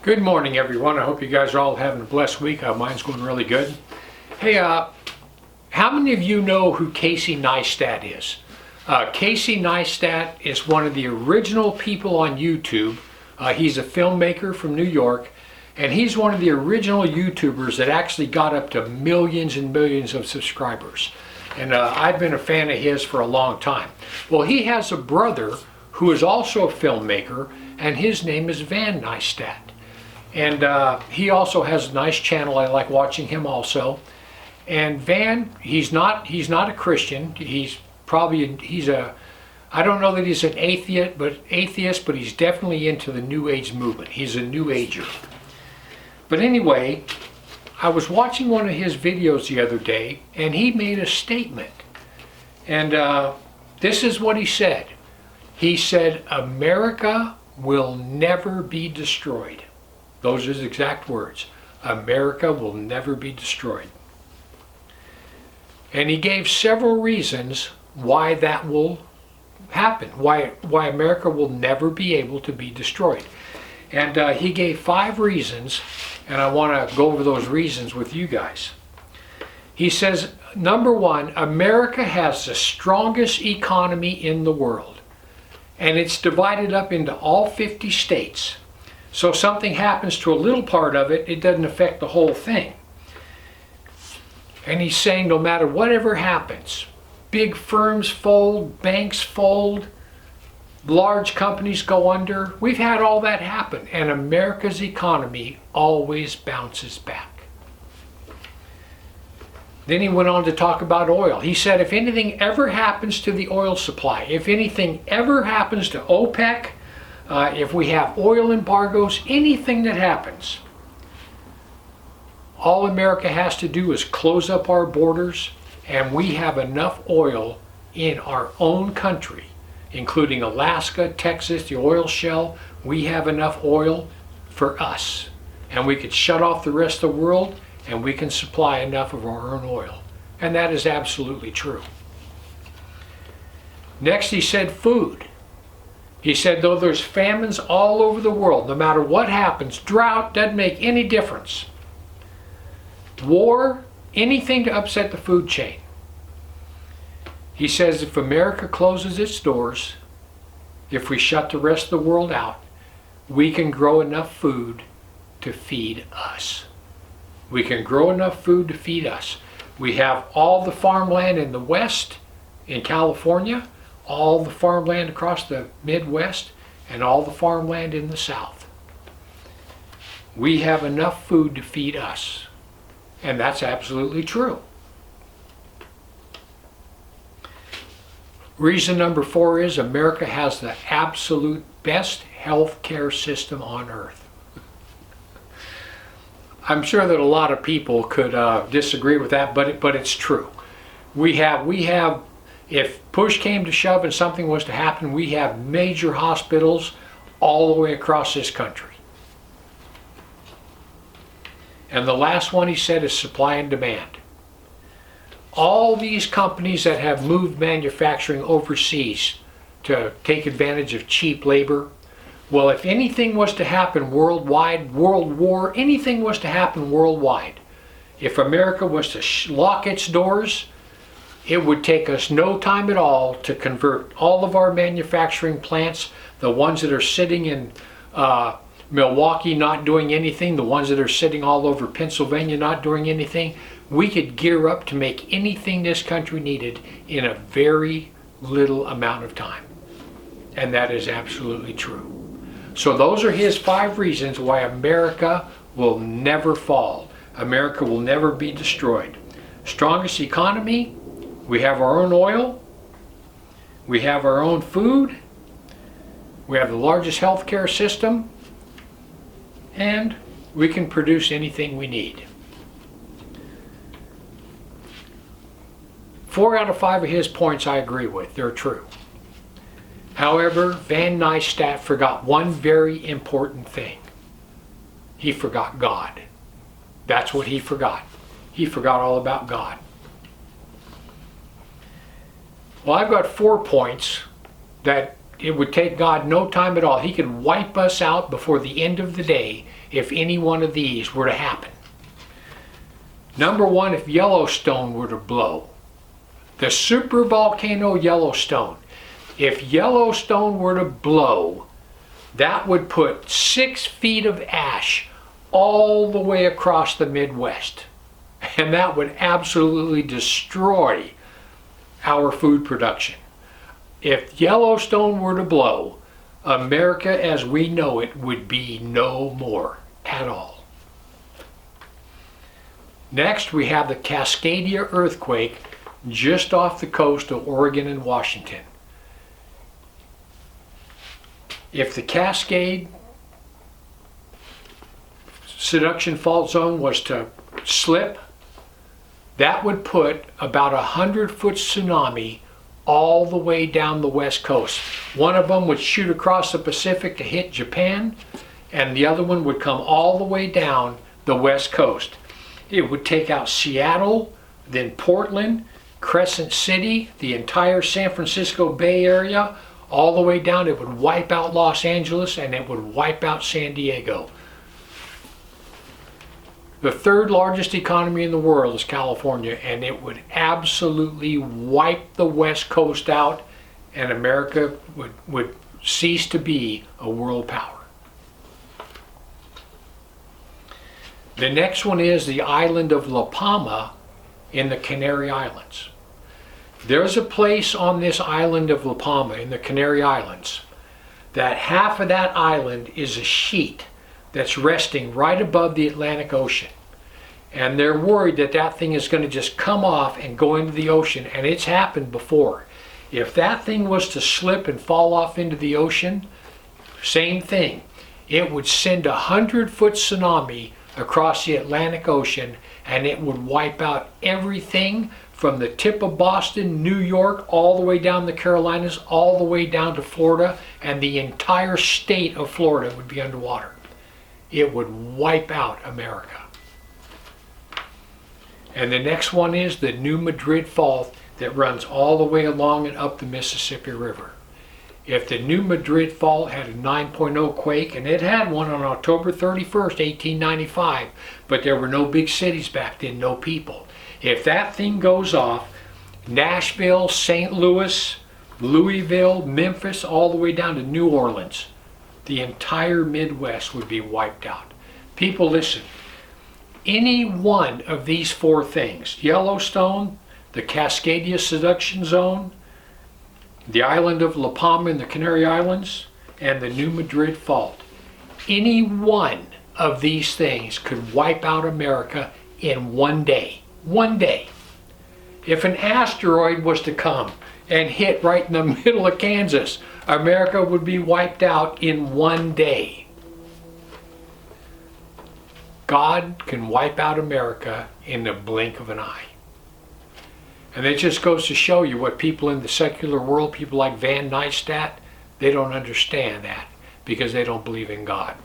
Good morning, everyone. I hope you guys are all having a blessed week. Mine's going really good. Hey, how many of you know who Casey Neistat is? Casey Neistat is one of the original people on YouTube. He's a filmmaker from New York, and he's one of the original YouTubers that actually got up to millions and millions of subscribers. And I've been a fan of his for a long time. Well, he has a brother who is also a filmmaker, and his name is Van Neistat. And he also has a nice channel. I like watching him also. And Van, he's not a Christian. I don't know that he's an atheist, but he's definitely into the New Age movement. He's a New Ager. But anyway, I was watching one of his videos the other day, and he made a statement. And this is what he said. He said, "America will never be destroyed." Those are his exact words. America will never be destroyed. And he gave several reasons why that will happen, why America will never be able to be destroyed. And he gave 5 reasons, and I want to go over those reasons with you guys. He says, number 1, America has the strongest economy in the world, and it's divided up into all 50 states. So if something happens to a little part of it, it doesn't affect the whole thing. And he's saying no matter whatever happens, big firms fold, banks fold, large companies go under. We've had all that happen, and America's economy always bounces back. Then he went on to talk about oil. He said if anything ever happens to the oil supply, if anything ever happens to OPEC, if we have oil embargoes, anything that happens, all America has to do is close up our borders, and we have enough oil in our own country, including Alaska, Texas, the oil shale. We have enough oil for us, and we could shut off the rest of the world, and we can supply enough of our own oil. And that is absolutely true. Next, he said food. He said, though there's famines all over the world, no matter what happens, drought doesn't make any difference. War, anything to upset the food chain. He says if America closes its doors, if we shut the rest of the world out, we can grow enough food to feed us. We can grow enough food to feed us. We have all the farmland in the West, in California, all the farmland across the Midwest, and all the farmland in the South. We have enough food to feed us, and that's absolutely true. Reason number 4 is America has the absolute best health care system on earth. I'm sure that a lot of people could disagree with that, but it's true. We have. If push came to shove and something was to happen, we have major hospitals all the way across this country. And the last one he said is supply and demand. All these companies that have moved manufacturing overseas to take advantage of cheap labor, well, if anything was to happen worldwide, world war, anything was to happen worldwide, if America was to lock its doors, it would take us no time at all to convert all of our manufacturing plants, the ones that are sitting in Milwaukee not doing anything, the ones that are sitting all over Pennsylvania not doing anything. We could gear up to make anything this country needed in a very little amount of time. And that is absolutely true. So those are his 5 reasons why America will never fall. America will never be destroyed. Strongest economy. We have our own oil, we have our own food, we have the largest healthcare system, and we can produce anything we need. 4 out of 5 of his points I agree with, they're true. However, Van Neistat forgot one very important thing. He forgot God. That's what he forgot. He forgot all about God. Well, I've got 4 points that it would take God no time at all. He could wipe us out before the end of the day if any one of these were to happen. Number one, if Yellowstone were to blow. The supervolcano Yellowstone. If Yellowstone were to blow, that would put 6 feet of ash all the way across the Midwest. And that would absolutely destroy our food production. If Yellowstone were to blow, America as we know it would be no more at all. Next, we have the Cascadia earthquake just off the coast of Oregon and Washington. If the Cascade subduction fault zone was to slip, that would put about 100-foot tsunami all the way down the west coast. One of them would shoot across the Pacific to hit Japan, and the other one would come all the way down the west coast. It would take out Seattle, then Portland, Crescent City, the entire San Francisco Bay Area, all the way down. It would wipe out Los Angeles, and it would wipe out San Diego. The third largest economy in the world is California, and it would absolutely wipe the West Coast out, and America would cease to be a world power. The next one is the island of La Palma in the Canary Islands. There's a place on this island of La Palma in the Canary Islands that half of that island is a sheet that's resting right above the Atlantic Ocean. And they're worried that that thing is going to just come off and go into the ocean, and it's happened before. If that thing was to slip and fall off into the ocean, same thing. It would send a 100-foot tsunami across the Atlantic Ocean, and it would wipe out everything from the tip of Boston, New York, all the way down the Carolinas, all the way down to Florida, and the entire state of Florida would be underwater. It would wipe out America. And the next one is the New Madrid Fault that runs all the way along and up the Mississippi River. If the New Madrid Fault had a 9.0 quake, and it had one on October 31st, 1895, but there were no big cities back then, no people. If that thing goes off, Nashville, St. Louis, Louisville, Memphis, all the way down to New Orleans, the entire Midwest would be wiped out. People, listen. Any one of these four things, Yellowstone, the Cascadia subduction zone, the island of La Palma in the Canary Islands, and the New Madrid Fault, any one of these things could wipe out America in one day. One day. If an asteroid was to come and hit right in the middle of Kansas, America would be wiped out in one day. God can wipe out America in the blink of an eye. And it just goes to show you what people in the secular world, people like Van Neistat, they don't understand that because they don't believe in God.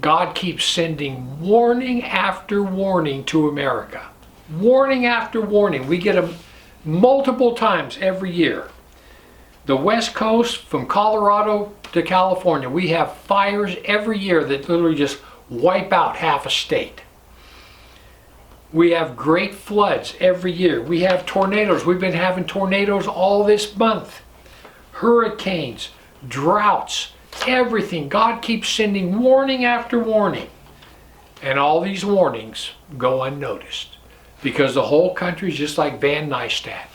God keeps sending warning after warning to America. Warning after warning. We get them multiple times every year. The West Coast, from Colorado to California, we have fires every year that literally just wipe out half a state. We have great floods every year. We have tornadoes. We've been having tornadoes all this month. Hurricanes, droughts, everything. God keeps sending warning after warning. And all these warnings go unnoticed because the whole country is just like Van Neistat.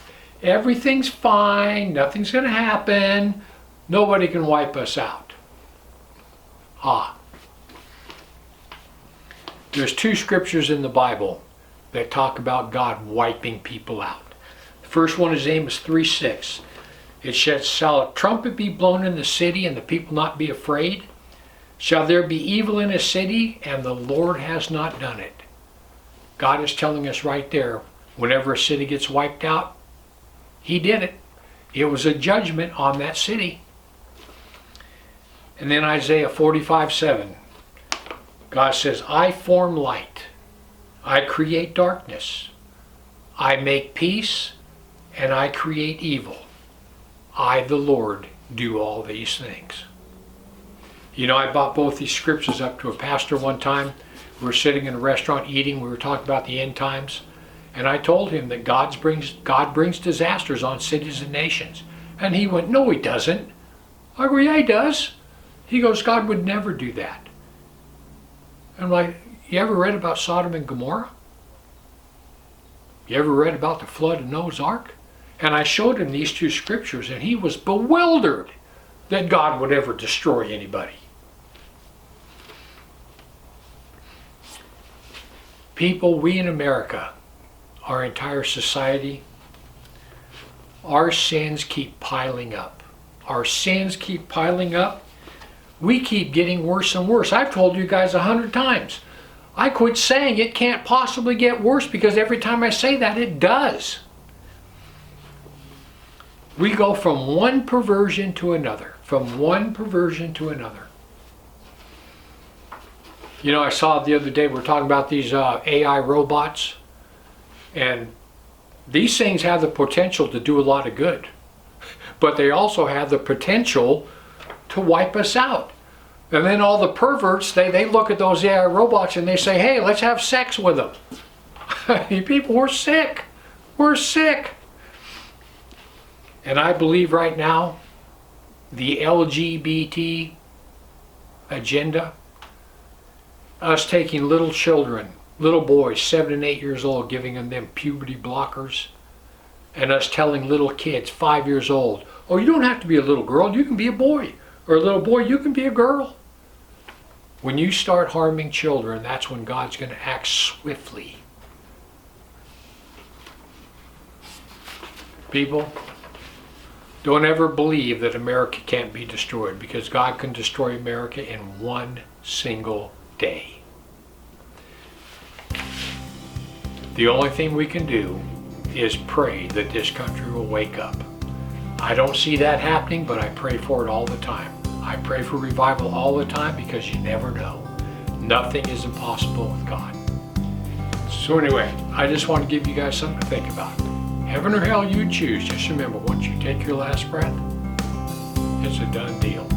Everything's fine. Nothing's going to happen. Nobody can wipe us out. There's two scriptures in the Bible that talk about God wiping people out. The first one is Amos 3:6. It says, "Shall a trumpet be blown in the city and the people not be afraid? Shall there be evil in a city and the Lord has not done it?" God is telling us right there, whenever a city gets wiped out, He did it. It was a judgment on that city. And then Isaiah 45:7. God says, "I form light. I create darkness. I make peace and I create evil. I, the Lord, do all these things. You know, I brought both these scriptures up to a pastor one time. We were sitting in a restaurant eating. We were talking about the end times. And I told him that God brings disasters on cities and nations. And he went, no, he doesn't. I go, yeah, he does. He goes, God would never do that. I'm like, you ever read about Sodom and Gomorrah? You ever read about the flood of Noah's Ark? And I showed him these two scriptures, and he was bewildered that God would ever destroy anybody. People, we in America, our entire society, our sins keep piling up. Our sins keep piling up. We keep getting worse and worse. I've told you guys 100 times. I quit saying it can't possibly get worse because every time I say that, it does. We go from one perversion to another, from one perversion to another. You know, I saw the other day, we're talking about these AI robots, and these things have the potential to do a lot of good, but they also have the potential to wipe us out. And then all the perverts, they look at those AI robots and they say, hey, let's have sex with them. People, we're sick. We're sick. And I believe right now, the LGBT agenda, us taking little children, little boys, 7 and 8 years old, giving them puberty blockers, and us telling little kids, 5 years old, oh, you don't have to be a little girl, you can be a boy. Or a little boy, you can be a girl. When you start harming children, that's when God's going to act swiftly. People, don't ever believe that America can't be destroyed, because God can destroy America in one single day. The only thing we can do is pray that this country will wake up. I don't see that happening, but I pray for it all the time. I pray for revival all the time because you never know. Nothing is impossible with God. So anyway, I just want to give you guys something to think about. Heaven or hell, you choose. Just remember, once you take your last breath, it's a done deal.